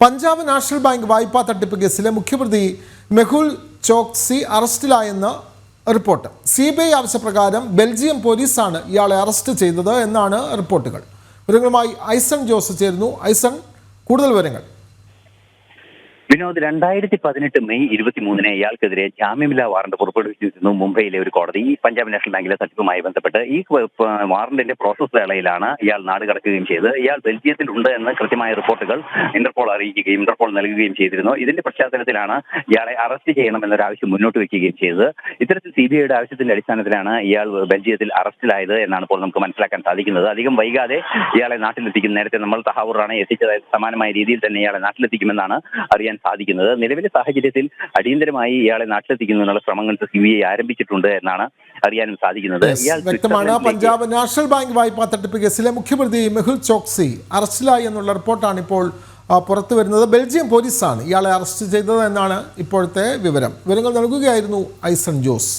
Punjab national bank വായ്പാ തട്ടിപ്പ് കേസിലെ മുഖ്യപ്രതി മെഹുൽ ചോക്സി അറസ്റ്റിലായെന്ന് റിപ്പോർട്ട്. CBI ആവശ്യപ്രകാരം ബെൽജിയം പോലീസാണ് ഇയാളെ അറസ്റ്റ് ചെയ്തത് എന്നാണ് റിപ്പോർട്ടുകൾ. വിവരങ്ങളുമായി ഐസൺ ജോസ് ചേരുന്നു. ഐസൺ, കൂടുതൽ വിവരങ്ങൾ. വിനോദ്, 2018 മെയ് 23 ഇയാൾക്കെതിരെ ജാമ്യമില്ലാ വാറണ്ട് പുറപ്പെടുവിച്ചിരുന്നു മുംബൈയിലെ ഒരു കോടതി. ഈ പഞ്ചാബ് നാഷണൽ ബാങ്കിലെ തട്ടിപ്പുമായി ബന്ധപ്പെട്ട് ഈ വാറണ്ടിന്റെ പ്രോസസ് വേളയിലാണ് ഇയാൾ നാട് കടക്കുകയും ചെയ്തത്. ഇയാൾ ബെൽജിയത്തിലുണ്ട് എന്ന് കൃത്യമായ റിപ്പോർട്ടുകൾ ഇന്റർപോൾ അറിയിക്കുകയും ഇന്റർപോൾ നൽകുകയും ചെയ്തിരുന്നു. ഇതിന്റെ പശ്ചാത്തലത്തിലാണ് ഇയാളെ അറസ്റ്റ് ചെയ്യണമെന്നൊരു ആവശ്യം മുന്നോട്ട് വയ്ക്കുകയും ചെയ്തത്. ഇത്തരത്തിൽ CBIയുടെ ആവശ്യത്തിന്റെ അടിസ്ഥാനത്തിലാണ് ഇയാൾ ബെൽജിയത്തിൽ അറസ്റ്റിലായത് എന്നാണ് ഇപ്പോൾ നമുക്ക് മനസ്സിലാക്കാൻ സാധിക്കുന്നത്. അധികം വൈകാതെ ഇയാളെ നാട്ടിലെത്തിക്കും. നേരത്തെ നമ്മൾ തഹാവൂർ റാണെ എത്തിച്ചതായി സമാനമായ രീതിയിൽ തന്നെ ഇയാളെ നാട്ടിലെത്തിക്കുമെന്നാണ് അറിയാൻ സാധിക്കുന്നത്. നിലവിലെ സാഹചര്യത്തിൽ അടിയന്തരമായി ഇയാളെ നാട്ടിലെത്തിക്കുന്നതിനുള്ള ശ്രമങ്ങൾ CBI ആരംഭിച്ചിട്ടുണ്ട് എന്നാണ് അറിയാനും സാധിക്കുന്നത്. വ്യക്തമാണ്. പഞ്ചാബ് നാഷണൽ ബാങ്ക് വായ്പാ തട്ടിപ്പ് കേസിലെ മുഖ്യപ്രതി മെഹുൽ ചോക്സി അറസ്റ്റിലായി എന്നുള്ള റിപ്പോർട്ടാണ് ഇപ്പോൾ പുറത്തു വരുന്നത്. ബെൽജിയം പോലീസാണ് ഇയാളെ അറസ്റ്റ് ചെയ്തത് എന്നാണ് ഇപ്പോഴത്തെ വിവരങ്ങൾ നൽകുകയായിരുന്നു ഐസൺ ജോസ്.